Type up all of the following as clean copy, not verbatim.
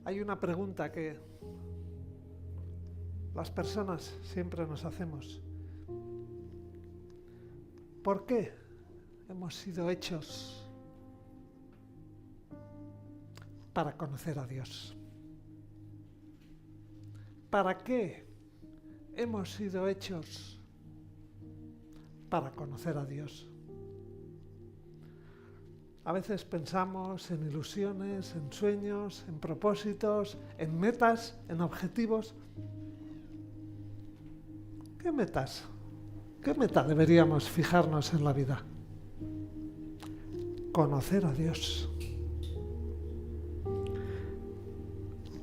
Hay una pregunta que las personas siempre nos hacemos. ¿Por qué hemos sido hechos para conocer a Dios? ¿Para qué hemos sido hechos para conocer a Dios? A veces pensamos en ilusiones, en sueños, en propósitos, en metas, en objetivos. ¿Qué metas? ¿Qué meta deberíamos fijarnos en la vida? Conocer a Dios.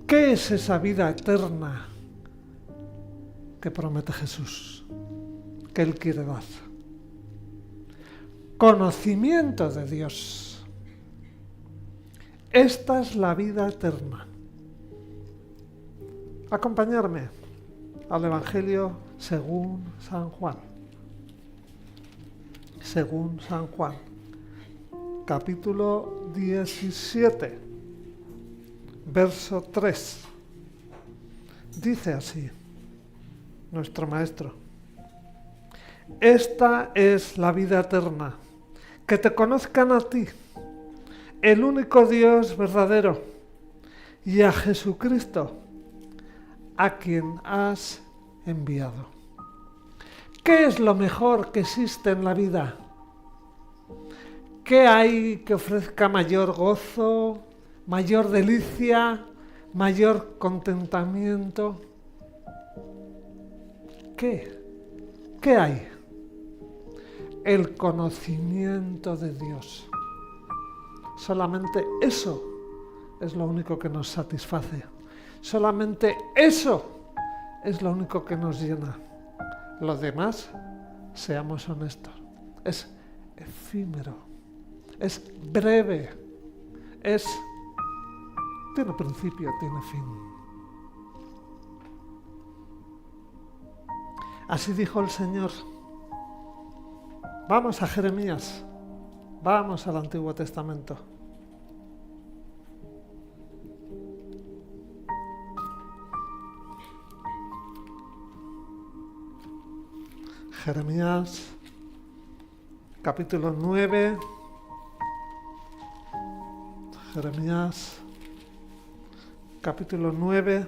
¿Qué es esa vida eterna que promete Jesús, que Él quiere dar? Conocimiento de Dios. Esta es la vida eterna. Acompañarme al Evangelio según San Juan. Según San Juan, capítulo 17, verso 3. Dice así nuestro Maestro: esta es la vida eterna, que te conozcan a ti, el único Dios verdadero, y a Jesucristo, a quien has enviado. ¿Qué es lo mejor que existe en la vida? ¿Qué hay que ofrezca mayor gozo, mayor delicia, mayor contentamiento? ¿Qué hay? El conocimiento de Dios. Solamente eso es lo único que nos satisface. Solamente eso es lo único que nos llena. Lo demás, seamos honestos, es efímero, es breve, tiene principio, tiene fin. Así dijo el Señor. Vamos a Jeremías, vamos al Antiguo Testamento. Jeremías, capítulo 9. Jeremías, capítulo 9,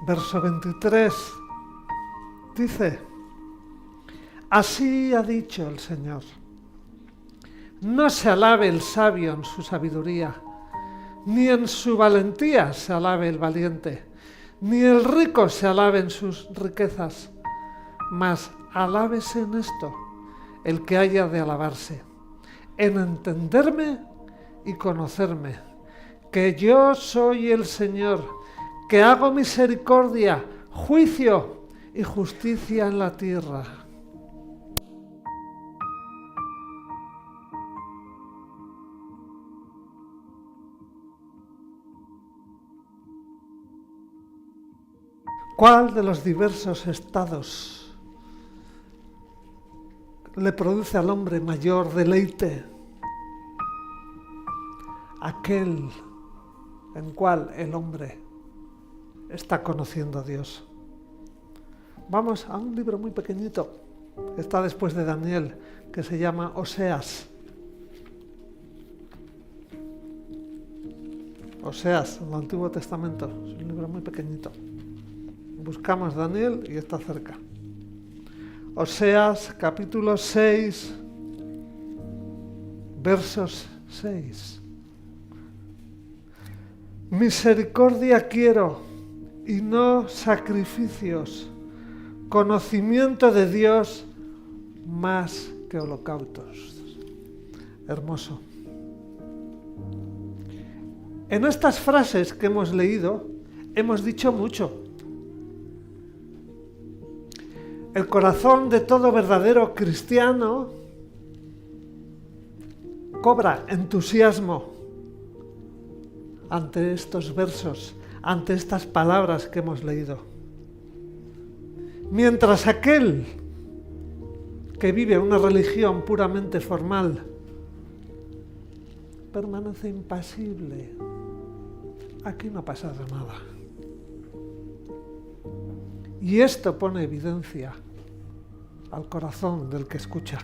verso 23. Dice: así ha dicho el Señor: no se alabe el sabio en su sabiduría, ni en su valentía se alabe el valiente, ni el rico se alabe en sus riquezas, mas alábese en esto el que haya de alabarse, en entenderme y conocerme, que yo soy el Señor, que hago misericordia, juicio y justicia en la tierra. ¿Cuál de los diversos estados le produce al hombre mayor deleite? Aquel en cual el hombre está conociendo a Dios. Vamos a un libro muy pequeñito, que está después de Daniel, que se llama Oseas. Oseas, en el Antiguo Testamento, es un libro muy pequeñito. Buscamos Daniel y está cerca. Oseas, capítulo 6, versos 6. Misericordia quiero y no sacrificios, conocimiento de Dios más que holocaustos. Hermoso. En estas frases que hemos leído, hemos dicho mucho. El corazón de todo verdadero cristiano cobra entusiasmo ante estos versos, ante estas palabras que hemos leído. Mientras aquel que vive una religión puramente formal permanece impasible, aquí no pasará nada. Y esto pone evidencia al corazón del que escucha.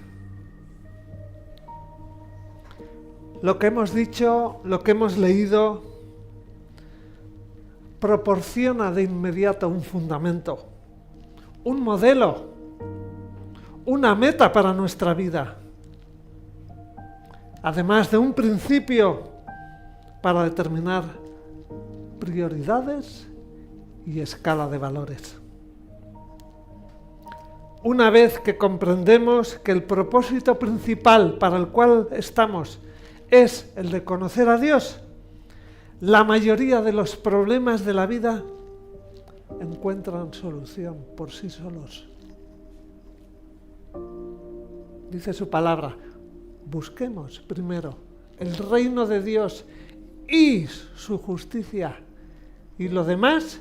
Lo que hemos dicho, lo que hemos leído, proporciona de inmediato un fundamento, un modelo, una meta para nuestra vida, además de un principio para determinar prioridades y escala de valores. Una vez que comprendemos que el propósito principal para el cual estamos es el de conocer a Dios, la mayoría de los problemas de la vida encuentran solución por sí solos. Dice su palabra, busquemos primero el reino de Dios y su justicia, y lo demás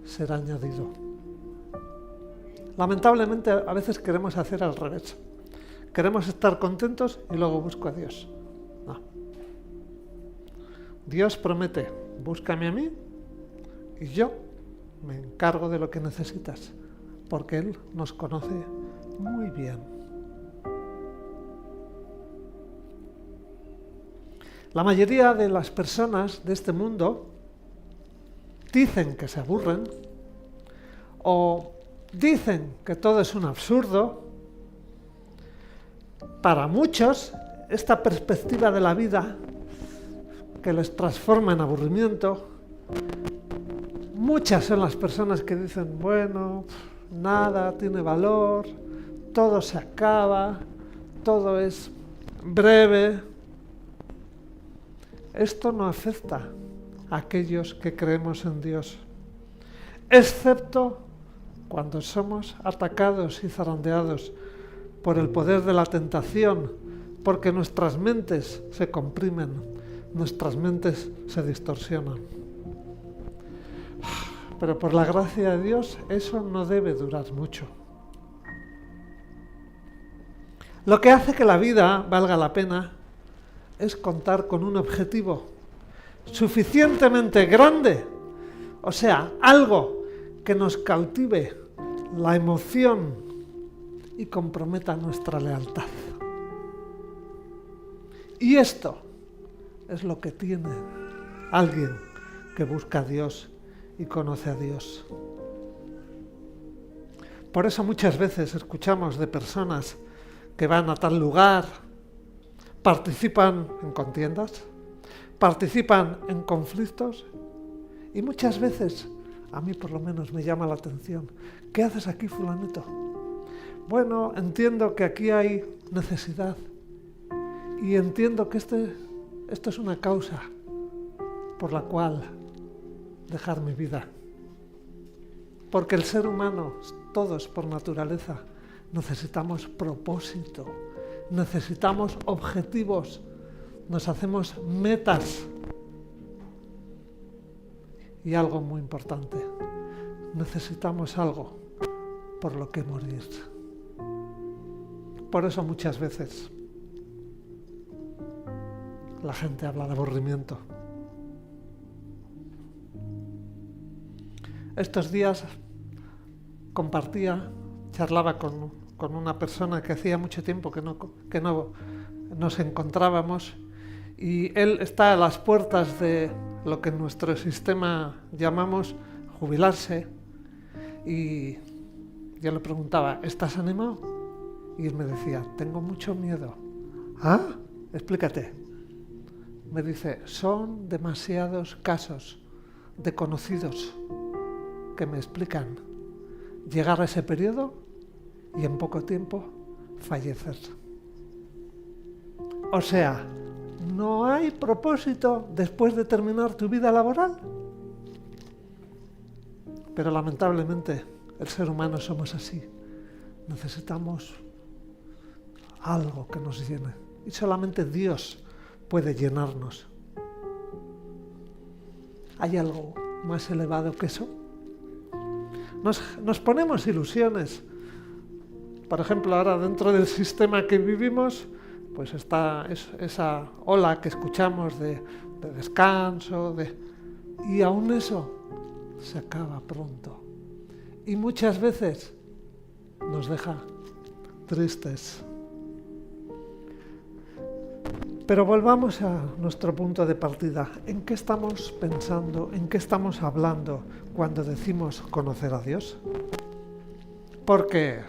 será añadido. Lamentablemente a veces queremos hacer al revés. Queremos estar contentos y luego busco a Dios. No. Dios promete, búscame a mí y yo me encargo de lo que necesitas, porque Él nos conoce muy bien. La mayoría de las personas de este mundo dicen que se aburren o dicen que todo es un absurdo. Para muchos, esta perspectiva de la vida que les transforma en aburrimiento, muchas son las personas que dicen, bueno, nada tiene valor, todo se acaba, todo es breve. Esto no afecta a aquellos que creemos en Dios, excepto cuando somos atacados y zarandeados por el poder de la tentación, porque nuestras mentes se comprimen, nuestras mentes se distorsionan. Pero por la gracia de Dios eso no debe durar mucho. Lo que hace que la vida valga la pena es contar con un objetivo suficientemente grande, o sea, algo que nos cautive la emoción y comprometa nuestra lealtad. Y esto es lo que tiene alguien que busca a Dios y conoce a Dios. Por eso muchas veces escuchamos de personas que van a tal lugar, participan en contiendas, participan en conflictos y muchas veces, a mí por lo menos me llama la atención, ¿qué haces aquí, fulanito? Bueno, entiendo que aquí hay necesidad y entiendo que esto es una causa por la cual dejar mi vida. Porque el ser humano, todos por naturaleza, necesitamos propósito, necesitamos objetivos, nos hacemos metas. Y algo muy importante, necesitamos algo por lo que morir. Por eso muchas veces la gente habla de aburrimiento. Estos días charlaba con una persona que hacía mucho tiempo que no nos encontrábamos, y él está a las puertas de lo que en nuestro sistema llamamos jubilarse, y yo le preguntaba, ¿estás animado? Y él me decía, tengo mucho miedo. ¿Ah? Explícate. Me dice, son demasiados casos de conocidos que me explican llegar a ese periodo y en poco tiempo fallecer. O sea, ¿no hay propósito después de terminar tu vida laboral? Pero lamentablemente el ser humano somos así. Necesitamos algo que nos llene. Y solamente Dios puede llenarnos. ¿Hay algo más elevado que eso? Nos ponemos ilusiones. Por ejemplo, ahora dentro del sistema que vivimos, pues está esa ola que escuchamos de descanso, Y aún eso se acaba pronto. Y muchas veces nos deja tristes. Pero volvamos a nuestro punto de partida. ¿En qué estamos pensando? ¿En qué estamos hablando cuando decimos conocer a Dios? Porque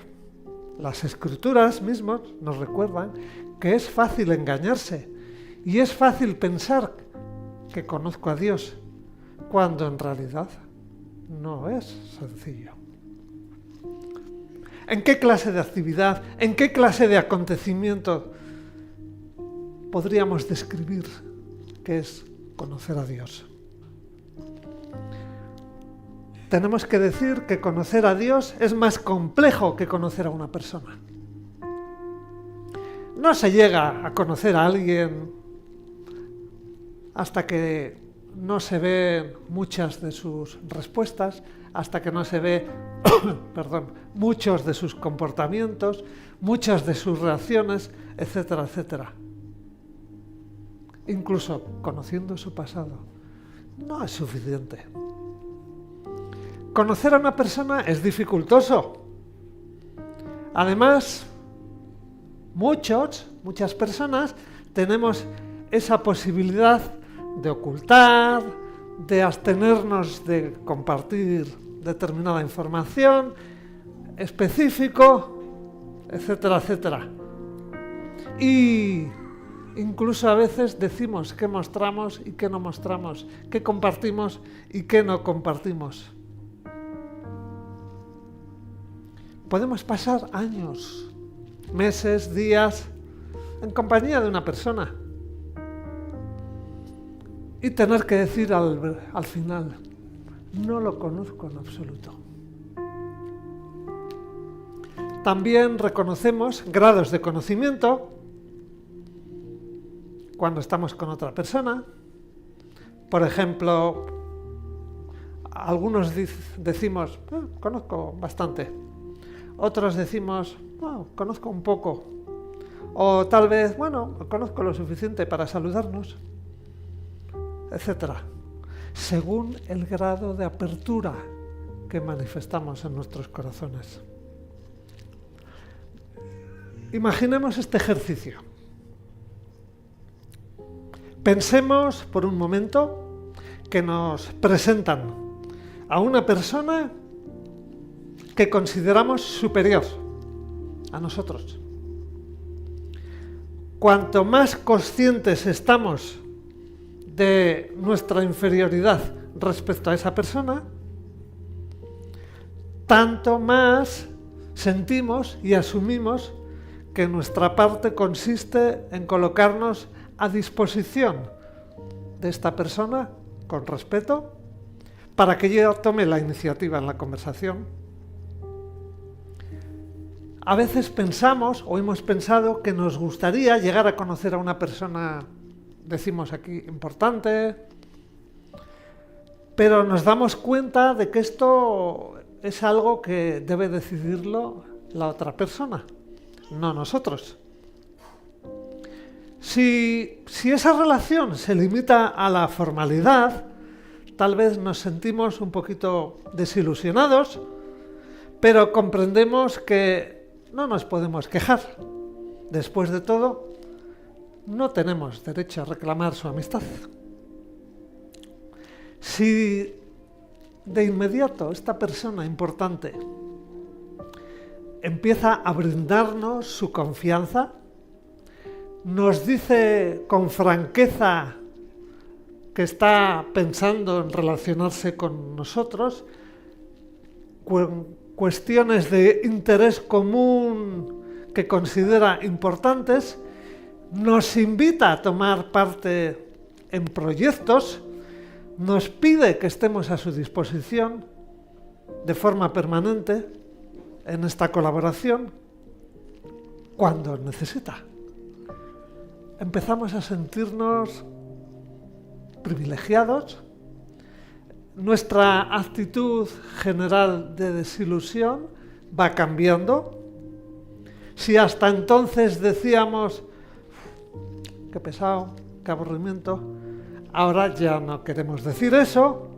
las Escrituras mismas nos recuerdan que es fácil engañarse y es fácil pensar que conozco a Dios, cuando en realidad no es sencillo. ¿En qué clase de actividad, en qué clase de acontecimiento podríamos describir qué es conocer a Dios? Tenemos que decir que conocer a Dios es más complejo que conocer a una persona. No se llega a conocer a alguien hasta que no se ven muchas de sus respuestas, hasta que no se ve muchos de sus comportamientos, muchas de sus reacciones, etcétera, etcétera. Incluso conociendo su pasado, no es suficiente. Conocer a una persona es dificultoso. Además, muchas personas tenemos esa posibilidad de ocultar, de abstenernos de compartir determinada información, específico, etcétera, etcétera. Y incluso a veces decimos qué mostramos y qué no mostramos, qué compartimos y qué no compartimos. Podemos pasar años, meses, días en compañía de una persona y tener que decir al final, no lo conozco en absoluto. También reconocemos grados de conocimiento cuando estamos con otra persona. Por ejemplo, algunos decimos, conozco bastante. Otros decimos, conozco un poco. O tal vez, conozco lo suficiente para saludarnos, etcétera. Según el grado de apertura que manifestamos en nuestros corazones. Imaginemos este ejercicio. Pensemos por un momento que nos presentan a una persona que consideramos superior a nosotros. Cuanto más conscientes estamos de nuestra inferioridad respecto a esa persona, tanto más sentimos y asumimos que nuestra parte consiste en colocarnos a disposición de esta persona con respeto para que ella tome la iniciativa en la conversación. A veces pensamos o hemos pensado que nos gustaría llegar a conocer a una persona, decimos aquí, importante, pero nos damos cuenta de que esto es algo que debe decidirlo la otra persona, no nosotros. Si esa relación se limita a la formalidad, tal vez nos sentimos un poquito desilusionados, pero comprendemos que no nos podemos quejar. Después de todo, no tenemos derecho a reclamar su amistad. Si de inmediato esta persona importante empieza a brindarnos su confianza, nos dice con franqueza que está pensando en relacionarse con nosotros, cuestiones de interés común que considera importantes, nos invita a tomar parte en proyectos, nos pide que estemos a su disposición de forma permanente en esta colaboración cuando necesita. Empezamos a sentirnos privilegiados. Nuestra actitud general de desilusión va cambiando. Si hasta entonces decíamos, qué pesado, qué aburrimiento, Ahora ya no queremos decir eso.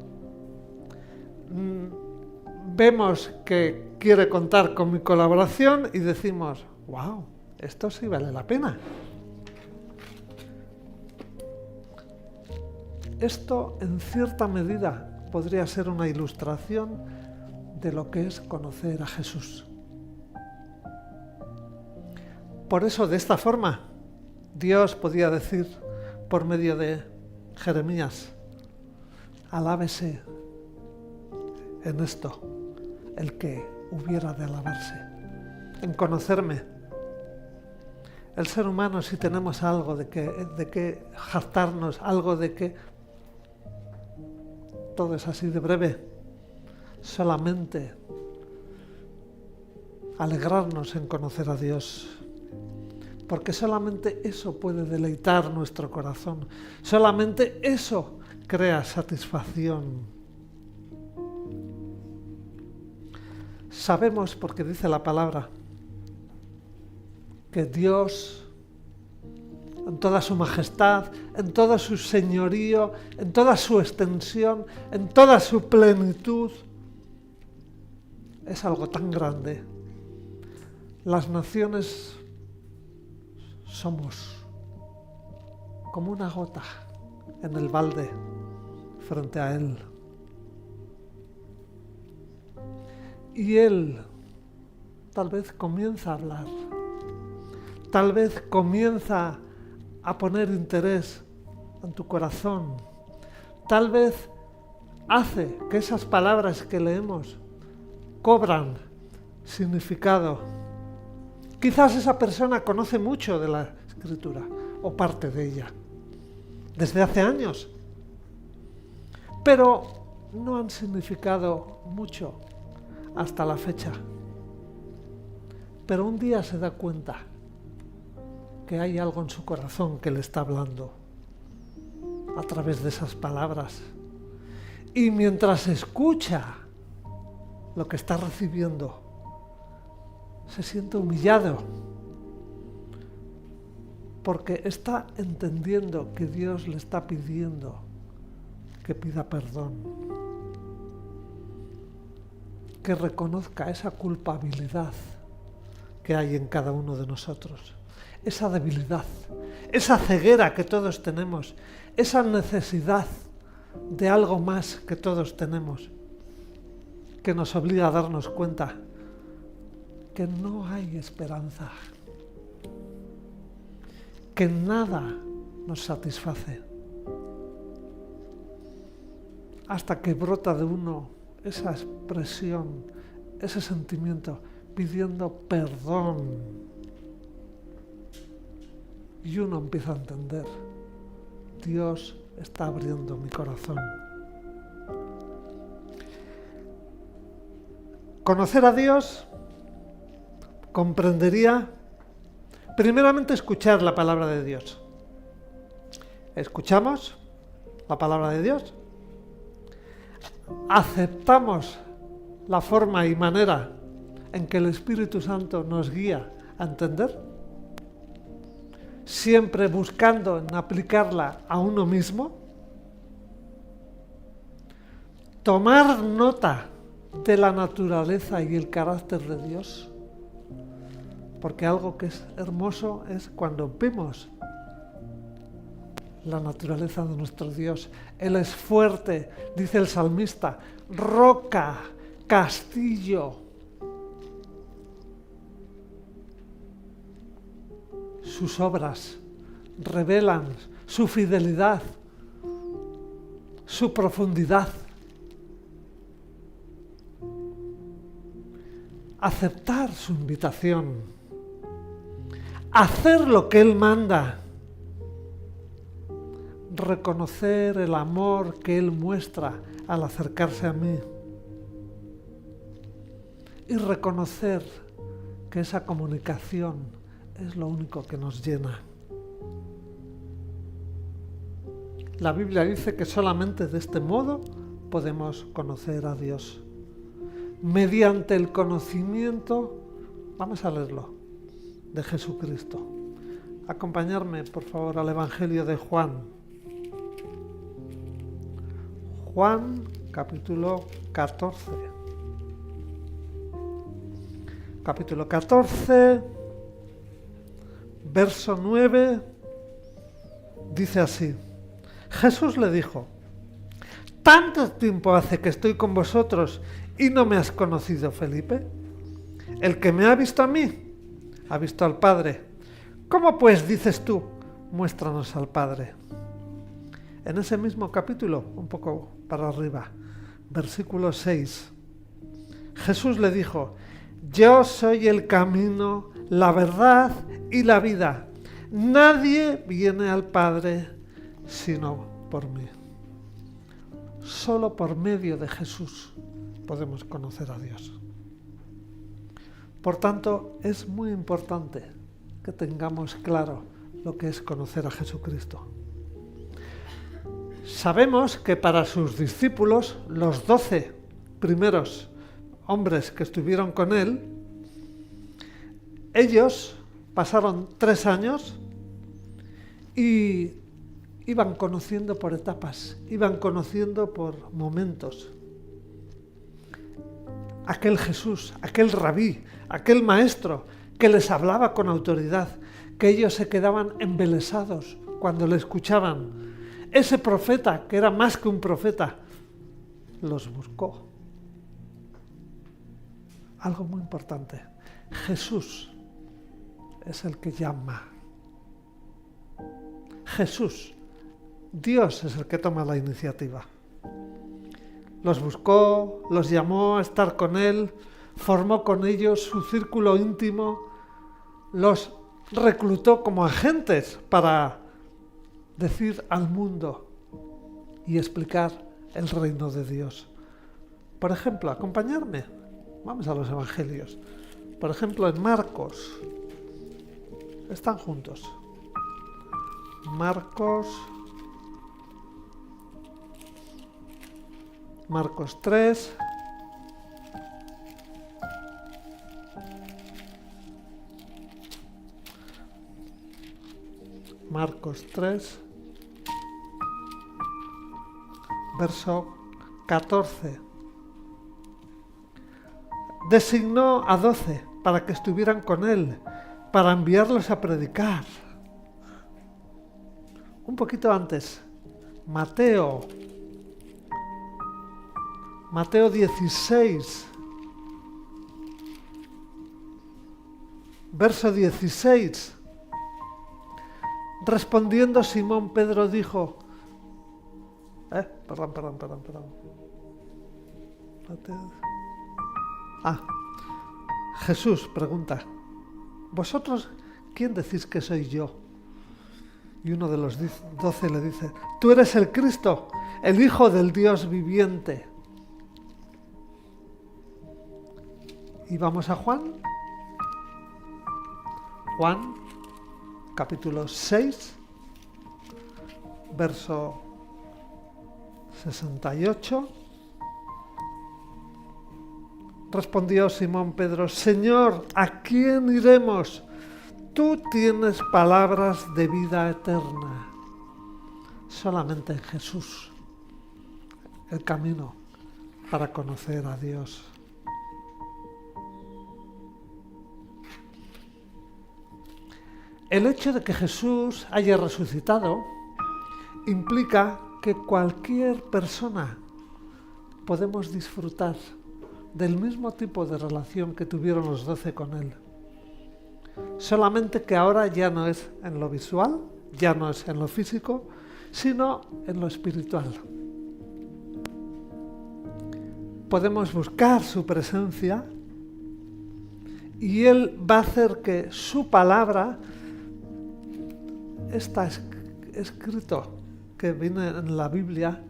Vemos que quiere contar con mi colaboración y decimos, wow, esto sí vale la pena. Esto, en cierta medida, podría ser una ilustración de lo que es conocer a Jesús. Por eso, de esta forma, Dios podía decir por medio de Jeremías, alábese en esto el que hubiera de alabarse, en conocerme. El ser humano, si tenemos algo de que jactarnos, algo de que todo es así de breve, solamente alegrarnos en conocer a Dios, porque solamente eso puede deleitar nuestro corazón, solamente eso crea satisfacción. Sabemos, porque dice la palabra, que Dios, en toda su majestad, en todo su señorío, en toda su extensión, en toda su plenitud, es algo tan grande. Las naciones somos como una gota en el balde frente a Él. Y Él tal vez comienza a hablar, tal vez comienza a poner interés en tu corazón, tal vez hace que esas palabras que leemos cobran significado. Quizás esa persona conoce mucho de la Escritura o parte de ella desde hace años, pero no han significado mucho hasta la fecha. Pero un día se da cuenta que hay algo en su corazón que le está hablando a través de esas palabras. Y mientras escucha lo que está recibiendo, se siente humillado, porque está entendiendo que Dios le está pidiendo que pida perdón, que reconozca esa culpabilidad que hay en cada uno de nosotros, esa debilidad, esa ceguera que todos tenemos, esa necesidad de algo más que todos tenemos, que nos obliga a darnos cuenta que no hay esperanza, que nada nos satisface, hasta que brota de uno esa expresión, ese sentimiento, pidiendo perdón. Y uno empieza a entender, Dios está abriendo mi corazón. Conocer a Dios comprendería, primeramente, escuchar la palabra de Dios. Escuchamos la palabra de Dios, aceptamos la forma y manera en que el Espíritu Santo nos guía a entender, siempre buscando en aplicarla a uno mismo, tomar nota de la naturaleza y el carácter de Dios, porque algo que es hermoso es cuando vemos la naturaleza de nuestro Dios. Él es fuerte, dice el salmista, roca, castillo. Sus obras revelan su fidelidad, su profundidad. Aceptar su invitación, hacer lo que Él manda, reconocer el amor que Él muestra al acercarse a mí y reconocer que esa comunicación es lo único que nos llena. La Biblia dice que solamente de este modo podemos conocer a Dios. Mediante el conocimiento, vamos a leerlo, de Jesucristo. Acompañarme, por favor, al Evangelio de Juan. Juan capítulo 14. Capítulo 14, verso 9, dice así. Jesús le dijo: ¿tanto tiempo hace que estoy con vosotros y no me has conocido, Felipe? El que me ha visto a mí, ha visto al Padre. ¿Cómo pues dices tú, muéstranos al Padre? En ese mismo capítulo, un poco para arriba, versículo 6, Jesús le dijo: yo soy el camino, la verdad y la vida. Nadie viene al Padre sino por mí. Solo por medio de Jesús podemos conocer a Dios. Por tanto, es muy importante que tengamos claro lo que es conocer a Jesucristo. Sabemos que para sus discípulos, los 12 primeros hombres que estuvieron con él, ellos pasaron 3 años y iban conociendo por etapas, iban conociendo por momentos. Aquel Jesús, aquel rabí, aquel maestro que les hablaba con autoridad, que ellos se quedaban embelesados cuando le escuchaban. Ese profeta, que era más que un profeta, los buscó. Algo muy importante, Jesús es el que llama. Jesús, Dios es el que toma la iniciativa. Los buscó, los llamó a estar con él, formó con ellos su círculo íntimo, los reclutó como agentes para decir al mundo y explicar el reino de Dios. Por ejemplo, acompañarme. Vamos a los evangelios. Por ejemplo, en Marcos. Están juntos. Marcos 3. Marcos 3. Verso 14. Designó a 12 para que estuvieran con él, para enviarlos a predicar. Un poquito antes, Mateo 16, verso 16. Respondiendo Simón Pedro dijo, perdón. Jesús pregunta, ¿vosotros quién decís que soy yo? Y uno de los 12 le dice, tú eres el Cristo, el Hijo del Dios viviente. Y vamos a Juan, capítulo 6, verso 68. Respondió Simón Pedro, Señor, ¿a quién iremos? Tú tienes palabras de vida eterna. Solamente en Jesús, el camino para conocer a Dios. El hecho de que Jesús haya resucitado implica que cualquier persona podemos disfrutar del mismo tipo de relación que tuvieron los 12 con él. Solamente que ahora ya no es en lo visual, ya no es en lo físico, sino en lo espiritual. Podemos buscar su presencia y Él va a hacer que su palabra, está escrito que viene en la Biblia,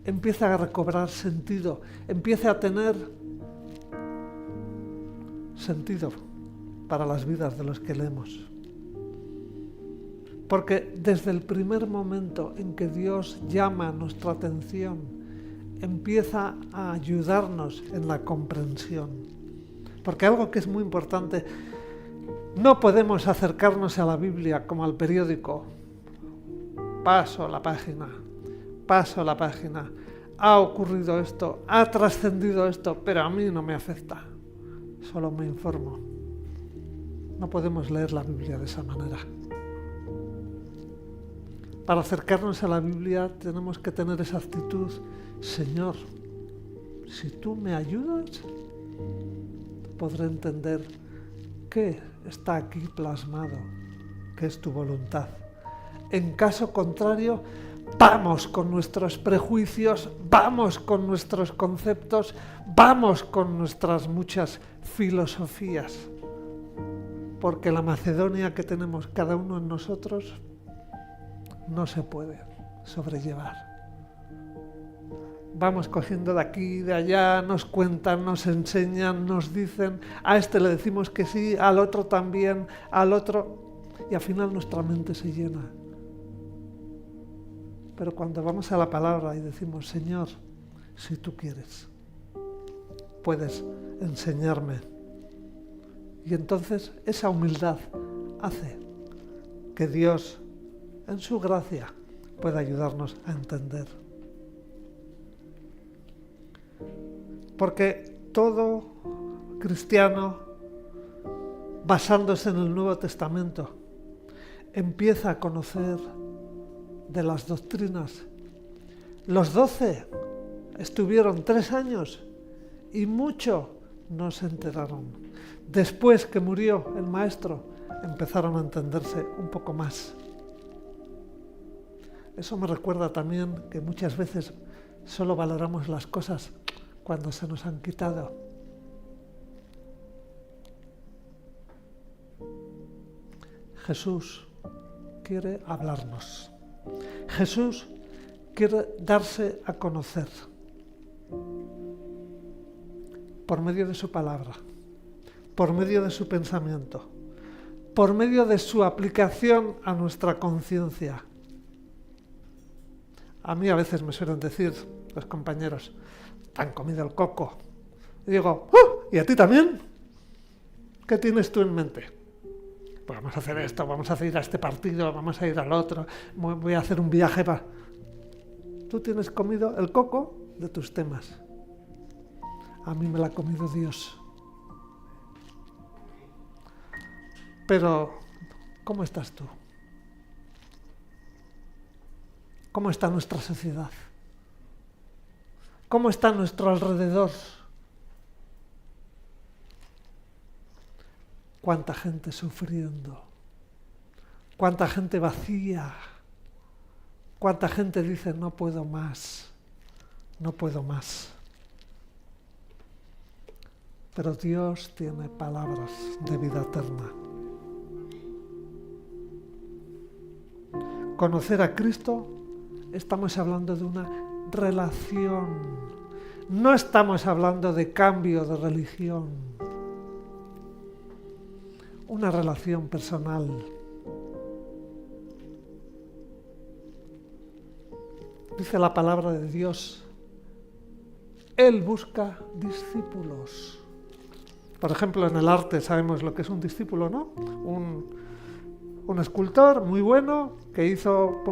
empiece a recobrar sentido, empiece a tener sentido para las vidas de los que leemos. Porque desde el primer momento en que Dios llama nuestra atención, empieza a ayudarnos en la comprensión. Porque algo que es muy importante, no podemos acercarnos a la Biblia como al periódico. Paso la página. ha ocurrido esto, ha trascendido esto, pero a mí no me afecta, solo me informo. No podemos leer la Biblia de esa manera. Para acercarnos a la Biblia tenemos que tener esa actitud: Señor, si tú me ayudas, podré entender qué está aquí plasmado, qué es tu voluntad. En caso contrario, vamos con nuestros prejuicios, vamos con nuestros conceptos, vamos con nuestras muchas filosofías, porque la Macedonia que tenemos cada uno en nosotros no se puede sobrellevar. Vamos cogiendo de aquí y de allá, nos cuentan, nos enseñan, nos dicen, a este le decimos que sí, al otro también, al otro, y al final nuestra mente se llena. Pero cuando vamos a la palabra y decimos: Señor, si tú quieres, puedes enseñarme. Y entonces esa humildad hace que Dios, en su gracia, pueda ayudarnos a entender. Porque todo cristiano, basándose en el Nuevo Testamento, empieza a conocer de las doctrinas. Los 12 estuvieron 3 años y mucho no se enteraron. Después que murió el maestro, empezaron a entenderse un poco más. Eso me recuerda también que muchas veces solo valoramos las cosas cuando se nos han quitado. Jesús quiere hablarnos. Jesús quiere darse a conocer por medio de su palabra, por medio de su pensamiento, por medio de su aplicación a nuestra conciencia. A mí a veces me suelen decir los compañeros: ¿te han comido el coco? Y digo: ¿y a ti también? ¿Qué tienes tú en mente? Pues vamos a hacer esto, vamos a ir a este partido, vamos a ir al otro, voy a hacer un viaje para... Tú tienes comido el coco de tus temas. A mí me la ha comido Dios. Pero, ¿cómo estás tú? ¿Cómo está nuestra sociedad? ¿Cómo está nuestro alrededor? ¿Cuánta gente sufriendo? ¿Cuánta gente vacía? ¿Cuánta gente dice: no puedo más, no puedo más? Pero Dios tiene palabras de vida eterna. Conocer a Cristo, estamos hablando de una relación. No estamos hablando de cambio de religión. Una relación personal. Dice la palabra de Dios: Él busca discípulos. Por ejemplo, en el arte sabemos lo que es un discípulo, ¿no? Un escultor muy bueno que hizo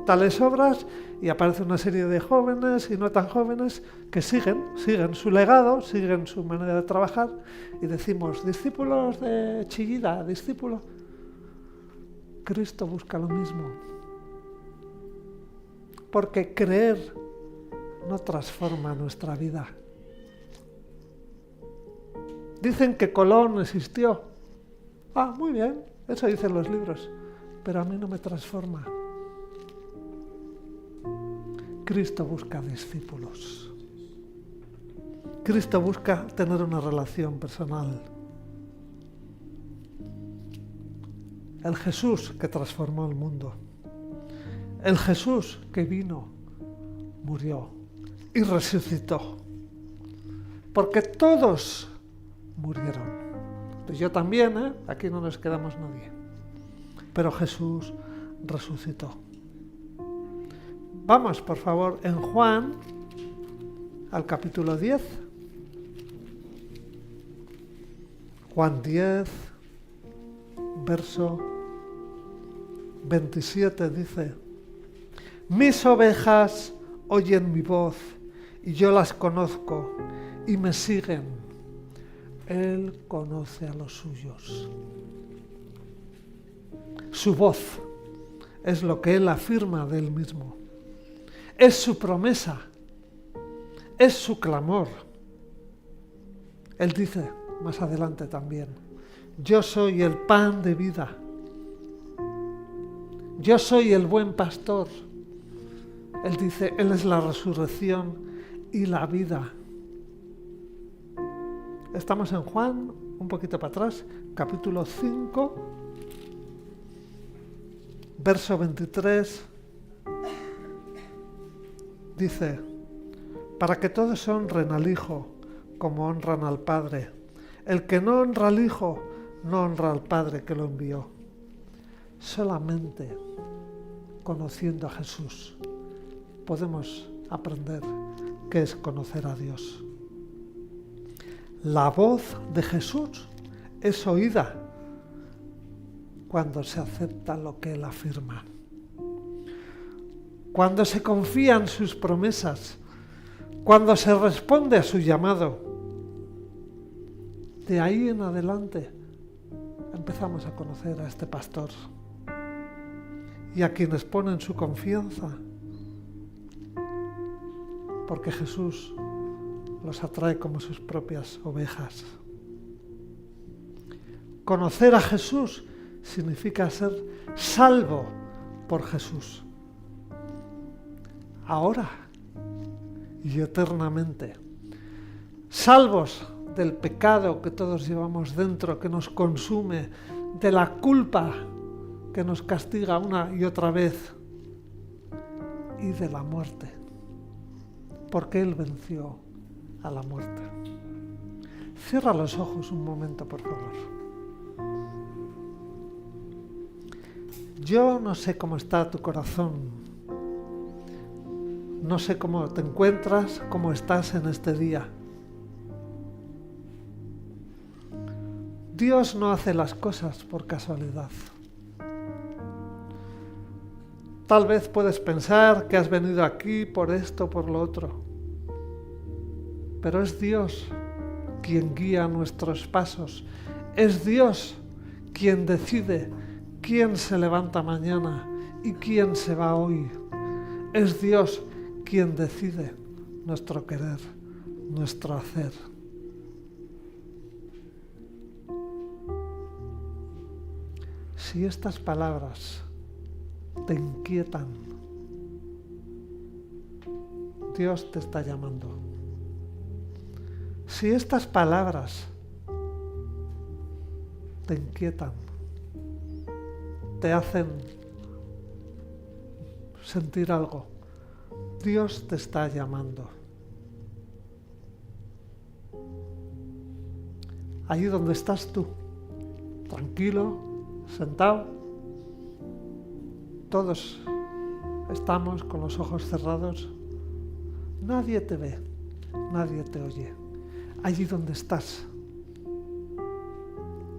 tales obras, y aparece una serie de jóvenes y no tan jóvenes que siguen su legado, siguen su manera de trabajar, y decimos: discípulos de Chillida, discípulos. Cristo busca lo mismo. Porque creer no transforma nuestra vida. Dicen que Colón existió. Muy bien, eso dicen los libros, pero a mí no me transforma. Cristo busca discípulos. Cristo busca tener una relación personal. El Jesús que transformó el mundo. El Jesús que vino, murió y resucitó. Porque todos murieron. Pues yo también, aquí no nos quedamos nadie. Pero Jesús resucitó. Vamos, por favor, en Juan, al capítulo 10. Juan 10, verso 27 dice: mis ovejas oyen mi voz, y yo las conozco y me siguen. Él conoce a los suyos. Su voz es lo que Él afirma de Él mismo. Es su promesa, es su clamor. Él dice más adelante también, yo soy el pan de vida. Yo soy el buen pastor. Él dice, Él es la resurrección y la vida. Estamos en Juan, un poquito para atrás, capítulo 5, verso 23. Dice, para que todos honren al Hijo como honran al Padre. El que no honra al Hijo, no honra al Padre que lo envió. Solamente conociendo a Jesús podemos aprender qué es conocer a Dios. La voz de Jesús es oída cuando se acepta lo que Él afirma. Cuando se confía en sus promesas, cuando se responde a su llamado. De ahí en adelante empezamos a conocer a este pastor y a quienes ponen su confianza, porque Jesús los atrae como sus propias ovejas. Conocer a Jesús significa ser salvo por Jesús, ahora y eternamente. Salvos del pecado que todos llevamos dentro, que nos consume, de la culpa que nos castiga una y otra vez, y de la muerte, porque Él venció a la muerte. Cierra los ojos un momento, por favor. Yo no sé cómo está tu corazón, no sé cómo te encuentras, cómo estás en este día. Dios no hace las cosas por casualidad. Tal vez puedes pensar que has venido aquí por esto, por lo otro. Pero es Dios quien guía nuestros pasos. Es Dios quien decide quién se levanta mañana y quién se va hoy. Es Dios quien decide nuestro querer, nuestro hacer. Si estas palabras te inquietan, Dios te está llamando. Si estas palabras te inquietan, te hacen sentir algo, Dios te está llamando. Allí donde estás tú, tranquilo, sentado, todos estamos con los ojos cerrados, nadie te ve, nadie te oye. Allí donde estás,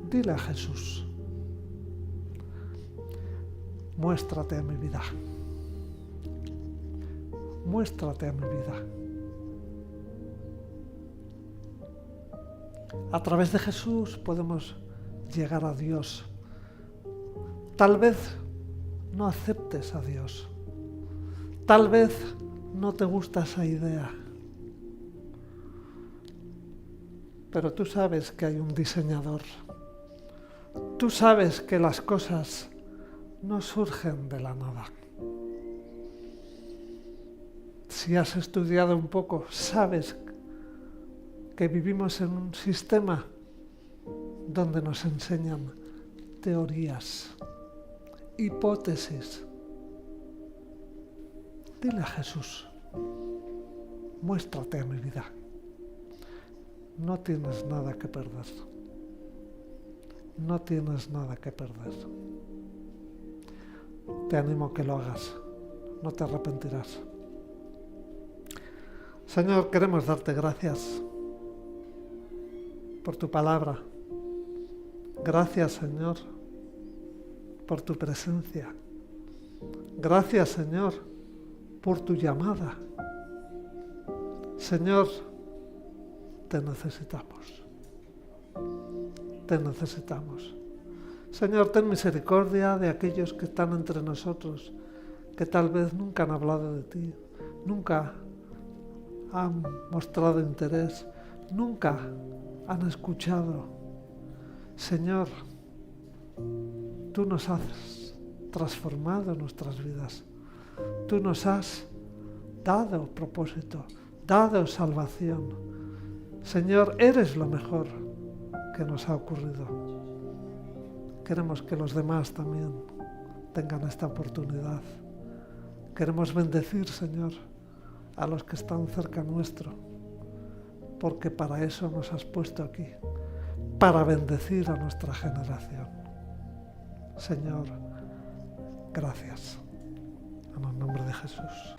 dile a Jesús, muéstrate a mi vida, muéstrate a mi vida. A través de Jesús podemos llegar a Dios. Tal vez no aceptes a Dios. Tal vez no te gusta esa idea. Pero tú sabes que hay un diseñador. Tú sabes que las cosas no surgen de la nada. Si has estudiado un poco, sabes que vivimos en un sistema donde nos enseñan teorías, hipótesis. Dile a Jesús, muéstrate a mi vida. No tienes nada que perder. No tienes nada que perder. Te animo a que lo hagas. No te arrepentirás. Señor, queremos darte gracias por tu palabra. Gracias, Señor, por tu presencia. Gracias, Señor, por tu llamada. Señor, te necesitamos. Te necesitamos. Señor, ten misericordia de aquellos que están entre nosotros, que tal vez nunca han hablado de ti, nunca han mostrado interés, nunca han escuchado. Señor, tú nos has transformado nuestras vidas. Tú nos has dado propósito, dado salvación. Señor, eres lo mejor que nos ha ocurrido. Queremos que los demás también tengan esta oportunidad. Queremos bendecir, Señor, a los que están cerca nuestro, porque para eso nos has puesto aquí, para bendecir a nuestra generación. Señor, gracias. En el nombre de Jesús.